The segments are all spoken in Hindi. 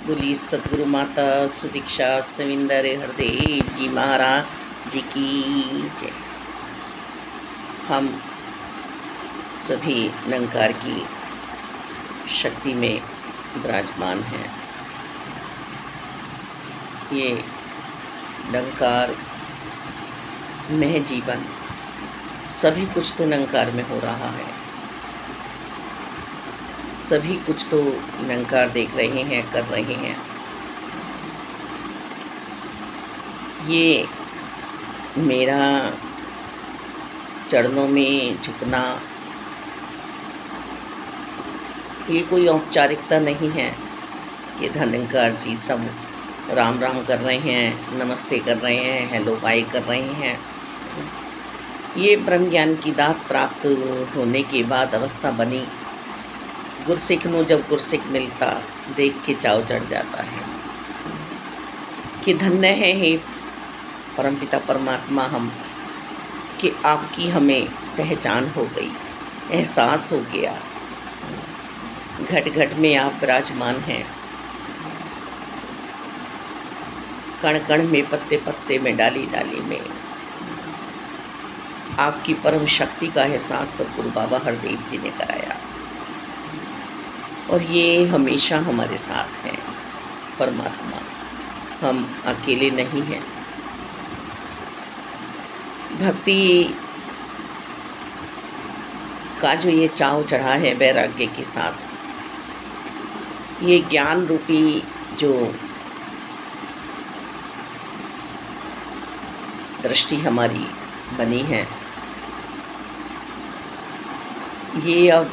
बोली सतगुरु माता सुदीक्षा सविंदर हरदेव जी महाराज जी की जय। हम सभी निरंकार की शक्ति में विराजमान हैं। ये निरंकार में जीवन सभी कुछ तो निरंकार में हो रहा है, सभी कुछ तो निरंकार देख रहे हैं, कर रहे हैं। ये मेरा चरणों में झुकना ये कोई औपचारिकता नहीं है कि निरंकार जी सब राम राम कर रहे हैं, नमस्ते कर रहे हैं, हेलो बाय कर रहे हैं। ये ब्रह्म ज्ञान की दात प्राप्त होने के बाद अवस्था बनी। गुरसिख नो जब गुरसिख मिलता देख के चाव चढ़ जाता है कि धन्य है हे परमपिता परमात्मा हम कि आपकी हमें पहचान हो गई, एहसास हो गया। घट घट में आप विराजमान हैं, कण कण में, पत्ते पत्ते में, डाली डाली में आपकी परम शक्ति का एहसास सतगुरु बाबा हरदेव जी ने कराया और ये हमेशा हमारे साथ हैं। परमात्मा हम अकेले नहीं हैं। भक्ति का जो ये चाव चढ़ा है वैराग्य के साथ, ये ज्ञान रूपी जो दृष्टि हमारी बनी है, ये अब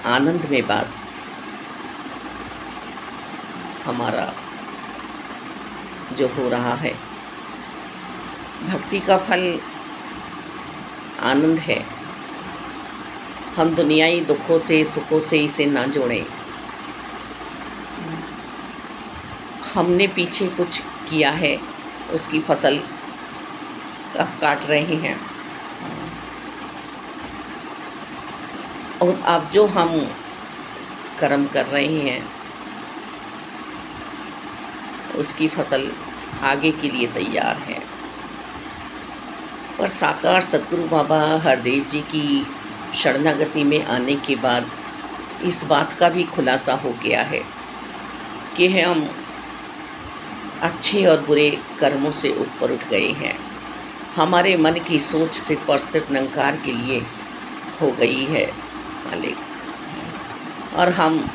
आनंद में बस हमारा जो हो रहा है, भक्ति का फल आनंद है। हम दुनियाई दुखों से सुखों से इसे ना जोड़ें। हमने पीछे कुछ किया है, उसकी फसल अब काट रहे हैं और अब जो हम कर्म कर रहे हैं उसकी फसल आगे के लिए तैयार है। और साकार सतगुरु बाबा हरदेव जी की शरणागति में आने के बाद इस बात का भी खुलासा हो गया है कि हम अच्छे और बुरे कर्मों से ऊपर उठ गए हैं। हमारे मन की सोच सिर्फ और सिर्फ निरंकार के लिए हो गई है मालिक, और हम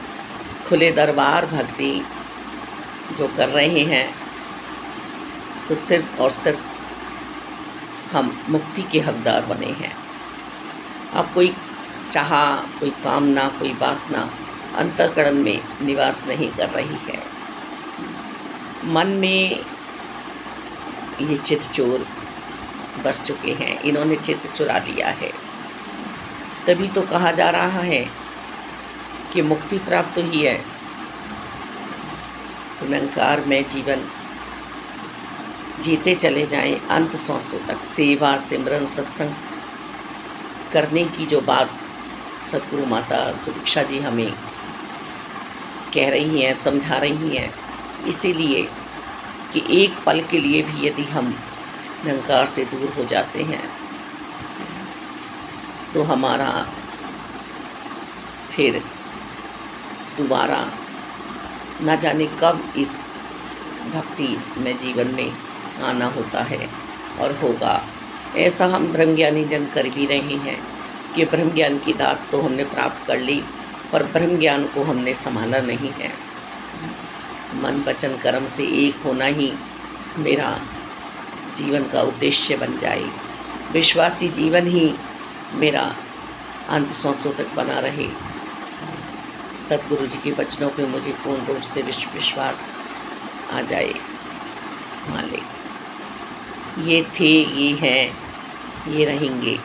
खुले दरबार भक्ति जो कर रहे हैं तो सिर्फ और सिर्फ हम मुक्ति के हकदार बने हैं। अब कोई चाह, कोई कामना, कोई वासना अंतःकरण में निवास नहीं कर रही है। मन में ये चित्त चोर बस चुके हैं, इन्होंने चित्त चुरा लिया है। तभी तो कहा जा रहा है कि मुक्ति प्राप्त ही है। तो निरंकार में जीवन जीते चले जाएं अंत सांसों तक। सेवा सिमरन सत्संग करने की जो बात सतगुरु माता सुदीक्षा जी हमें कह रही हैं, समझा रही हैं, इसीलिए कि एक पल के लिए भी यदि हम निरंकार से दूर हो जाते हैं तो हमारा फिर दोबारा न जाने कब इस भक्ति में जीवन में आना होता है और होगा। ऐसा हम ब्रह्म ज्ञानी जन कर भी रहे हैं कि ब्रह्म ज्ञान की दात तो हमने प्राप्त कर ली, पर ब्रह्म ज्ञान को हमने संभाला नहीं है। मन वचन कर्म से एक होना ही मेरा जीवन का उद्देश्य बन जाए। विश्वासी जीवन ही मेरा अंत सांसों तक बना रहे। सतगुरु जी के वचनों पे मुझे पूर्ण रूप से विश्वास आ जाए मालिक। ये थे, ये हैं, ये रहेंगे।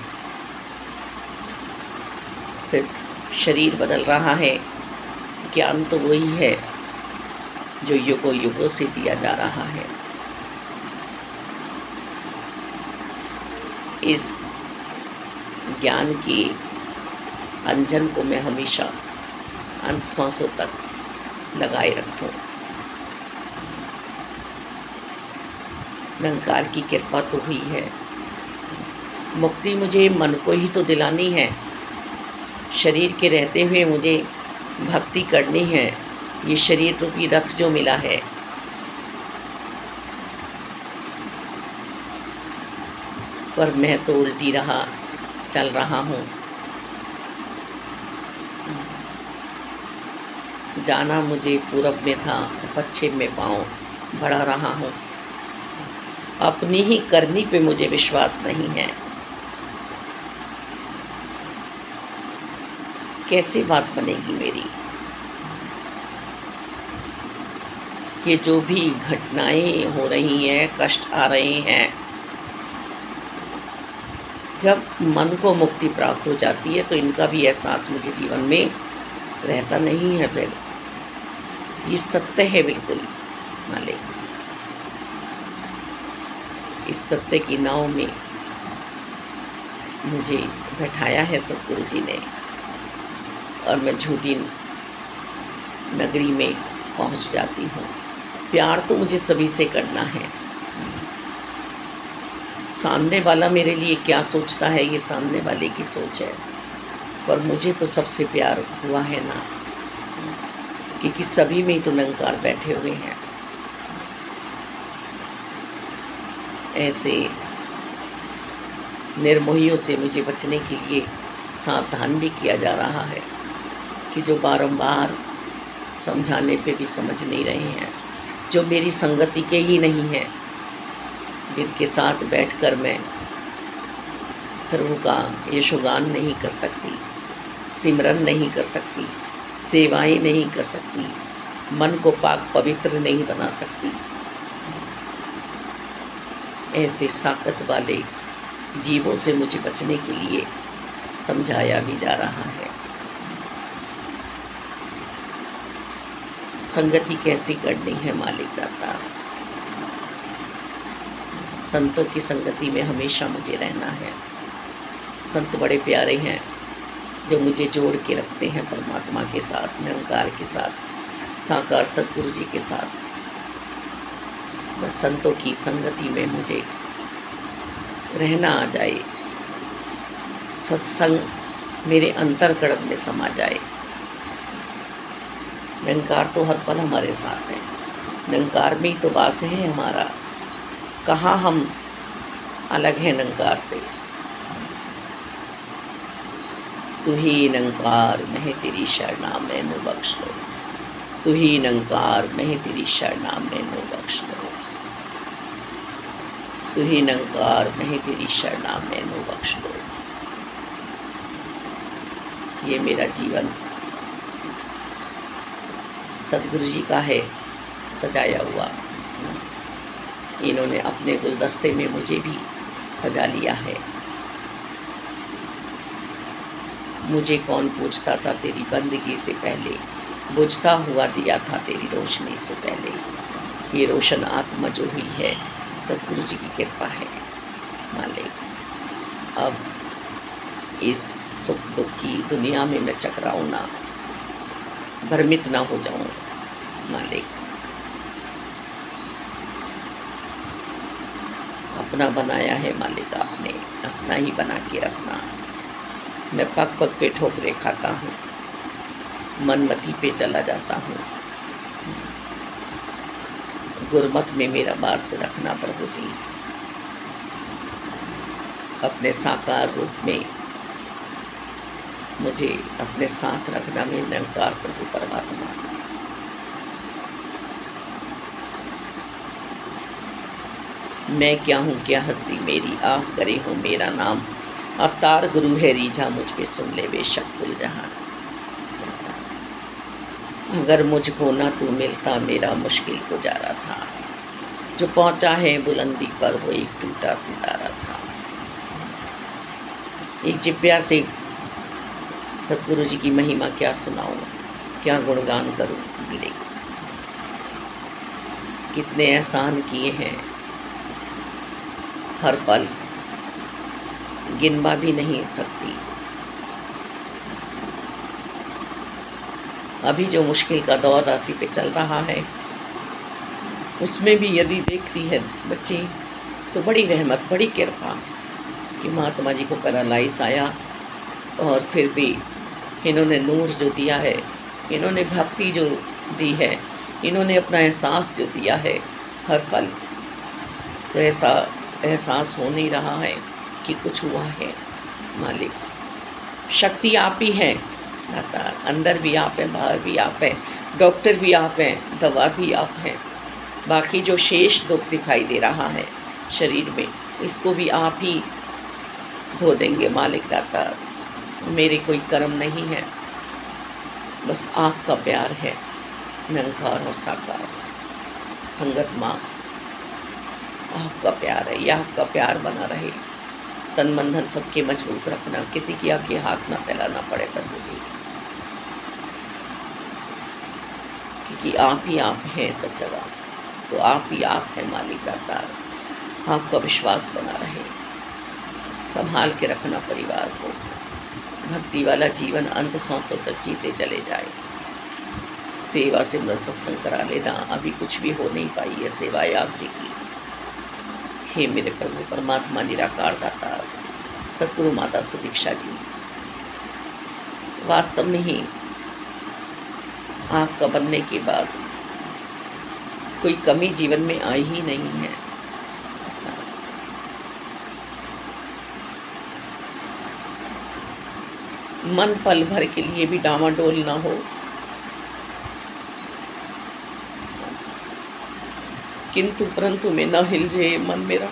सिर्फ शरीर बदल रहा है, ज्ञान तो वही है जो युगों युगों से दिया जा रहा है। इस ज्ञान की अंजन को मैं हमेशा अंत सांसों तक लगाए रखूं। निरंकार की कृपा तो हुई है। मुक्ति मुझे मन को ही तो दिलानी है। शरीर के रहते हुए मुझे भक्ति करनी है। ये शरीर रूपी रथ जो मिला है, पर मैं तो उल्टी रहा चल रहा हूँ। जाना मुझे पूरब में था, पश्चिम में पाँव बढ़ा रहा हूँ। अपनी ही करनी पे मुझे विश्वास नहीं है। कैसे बात बनेगी मेरी कि जो भी घटनाएं हो रही हैं, कष्ट आ रहे हैं, जब मन को मुक्ति प्राप्त हो जाती है तो इनका भी एहसास मुझे जीवन में रहता नहीं है। फिर ये सत्य है बिल्कुल मालिक। इस सत्य की नाव में मुझे बैठाया है सतगुरु जी ने, और मैं झूठी नगरी में पहुंच जाती हूँ। प्यार तो मुझे सभी से करना है। सामने वाला मेरे लिए क्या सोचता है, ये सामने वाले की सोच है, पर मुझे तो सबसे प्यार हुआ है ना, क्योंकि सभी में तो निरंकार बैठे हुए हैं। ऐसे निर्मोहियों से मुझे बचने के लिए सावधान भी किया जा रहा है कि जो बारंबार समझाने पे भी समझ नहीं रहे हैं, जो मेरी संगति के ही नहीं हैं, जिनके साथ बैठकर मैं प्रभु का यशोगान नहीं कर सकती, सिमरन नहीं कर सकती, सेवाएं नहीं कर सकती, मन को पाक पवित्र नहीं बना सकती। ऐसे साकत वाले जीवों से मुझे बचने के लिए समझाया भी जा रहा है। संगति कैसी करनी है मालिक दाता। संतों की संगति में हमेशा मुझे रहना है। संत बड़े प्यारे हैं जो मुझे जोड़ के रखते हैं परमात्मा के साथ, निरंकार के साथ, साकार सतगुरु जी के साथ। बस संतों की संगति में मुझे रहना आ जाए, सत्संग मेरे अंतर्कड़ में समा जाए। निरंकार तो हर पल हमारे साथ है, निरंकार में ही तो वास है हमारा। कहाँ हम अलग हैं निरंकार से। तू ही निरंकार मैं तेरी शरणा मैनू बख्श लो, तू ही निरंकार मैं तेरी शरणा मैनू बख्श लो, तू ही निरंकार मैं तेरी शरणा मैनू बख्श लो। ये मेरा जीवन सतगुरु जी का है सजाया हुआ। इन्होंने अपने गुलदस्ते में मुझे भी सजा लिया है। मुझे कौन पूछता था तेरी बंदगी से पहले, बुझता हुआ दिया था तेरी रोशनी से पहले। ये रोशन आत्मा जो हुई है सतगुरु जी की कृपा है मालिक। अब इस सुख दुख की दुनिया में मैं चकराऊँ ना, भ्रमित ना हो जाऊं मालिक। अपना बनाया है मालिक आपने, अपना ही बना के रखना। मैं पग पग पे ठोकरे खाता हूँ, मनमति पे चला जाता हूँ। गुरमत में मेरा वास रखना प्रभु जी, अपने साकार रूप में मुझे अपने साथ रखना। में निरंकार प्रभु परमात्मा, मैं क्या हूँ क्या हस्ती मेरी, आप करे हो मेरा नाम। अवतार गुरु है रीझा मुझ पे सुन ले बेशक कुल जहां। अगर मुझको ना तू मिलता मेरा मुश्किल गुजारा था। जो पहुंचा है बुलंदी पर वो एक टूटा सितारा था। एक जिब्या से सतगुरु जी की महिमा क्या सुनाऊं, क्या गुणगान करूं। कितने एहसान किए हैं, हर पल गिनवा भी नहीं सकती। अभी जो मुश्किल का दौर राशि पे चल रहा है, उसमें भी यदि देखती है बच्ची तो बड़ी रहमत, बड़ी कृपा कि महात्मा जी को पैरालाइज आया और फिर भी इन्होंने नूर जो दिया है, इन्होंने भक्ति जो दी है, इन्होंने अपना एहसास जो दिया है हर पल, तो ऐसा एहसास हो नहीं रहा है कि कुछ हुआ है। मालिक, शक्ति आप ही हैं दाता, अंदर भी आप हैं, बाहर भी आप हैं, डॉक्टर भी आप हैं, दवा भी आप हैं। बाकी जो शेष दुख दिखाई दे रहा है शरीर में, इसको भी आप ही धो देंगे मालिक दाता। मेरे कोई कर्म नहीं है, बस आपका प्यार है, निरंकार और साकार। संगत माँ, आपका प्यार है, यह आपका प्यार बना रहे। तन मन धन सबके मजबूत रखना, किसी की आगे हाथ ना फैलाना पड़े प्रभु जी, क्योंकि आप ही आप हैं सब जगह, तो आप ही आप हैं मालिक दाता। आपका विश्वास बना रहे, संभाल के रखना परिवार को, भक्ति वाला जीवन अंत सांसों तक जीते चले जाए। सेवा सिमरन सत्संग करा लेना, अभी कुछ भी हो नहीं पाई है सेवाएं आप जी की। हे मेरे प्रभु परमात्मा निराकार दाता सतगुरु माता सुदीक्षा जी, वास्तव में ही आपका बनने के बाद कोई कमी जीवन में आई ही नहीं है। मन पल भर के लिए भी डामाडोल ना हो, किंतु परंतु में न हिल जाए मन मेरा।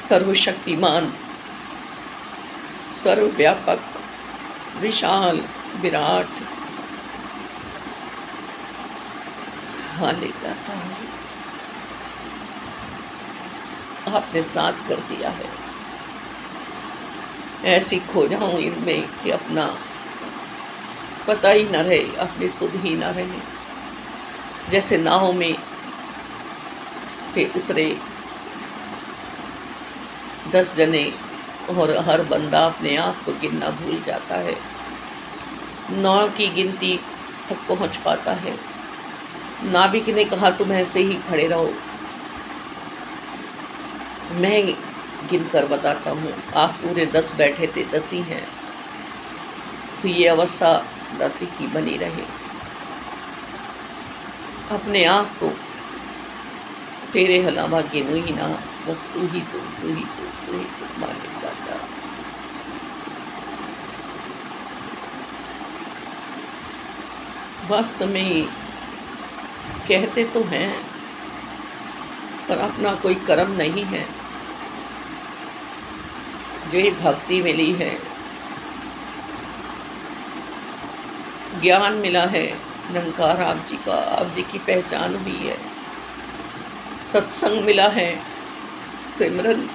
सर्वशक्तिमान, सर्वव्यापक, विशाल, विराट हाले गाता है, आपने साथ कर दिया है। ऐसी खो जाऊं इनमें कि अपना पता ही न रहे, अपनी सुध ही न रहे। जैसे नाव में से उतरे 10 जने और हर बंदा अपने आप को गिनना भूल जाता है, 9 की गिनती तक पहुंच पाता है। नाविक ने कहा तुम ऐसे ही खड़े रहो, मैं गिन कर बताता हूँ। आप पूरे 10 बैठे थे, 10 ही हैं, तो ये अवस्था 10 ही की बनी रहे। अपने आप को तेरे अलावा गिनो ही ना, बस तू ही तू, तू ही तू, तू ही तू मालिक दाता। वास्तव में ही कहते तो हैं, पर अपना कोई कर्म नहीं है। जो ये भक्ति मिली है, ज्ञान मिला है, निरंकार आप जी का, आप जी की पहचान हुई है, सत्संग मिला है, सिमरन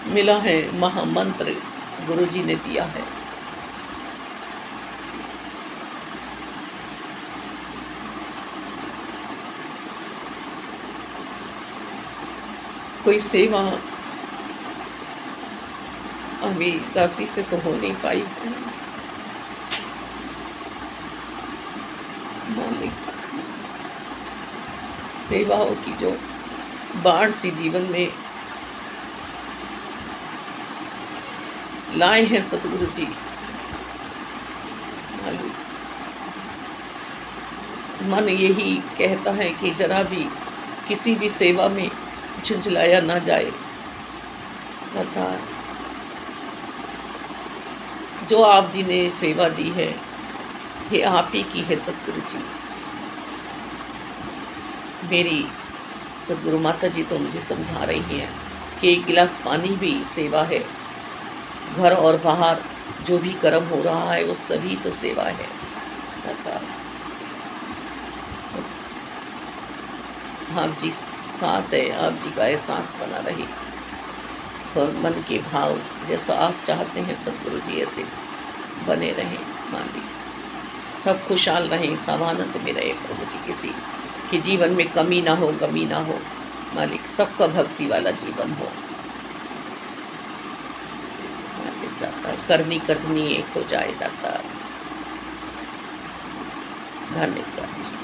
मिला है, महामंत्र गुरु जी ने दिया है। कोई सेवा अभी दासी से तो हो नहीं पाई है मालिक। सेवाओं की जो बाढ़ सी जीवन में लाए हैं सतगुरु जी मालिक, मन यही कहता है कि जरा भी किसी भी सेवा में झुंझलाया ना जाए। अर्थात जो आप जी ने सेवा दी है, ये आप ही की है सतगुरु जी। मेरी सतगुरु माता जी तो मुझे समझा रही हैं कि एक गिलास पानी भी सेवा है। घर और बाहर जो भी कर्म हो रहा है वो सभी तो सेवा है। आप जी साथ है, आप जी का एहसास बना रहे और मन के भाव जैसा आप चाहते हैं सतगुरु जी ऐसे बने रहें मालिक। सब खुशहाल रहें, सावानंद में रहे प्रभु जी, किसी के जीवन में कमी ना हो, गमी ना हो मालिक। सबका भक्ति वाला जीवन हो मालिक दाता। करनी कथनी एक हो जाए दाता। धन्यवाद जी।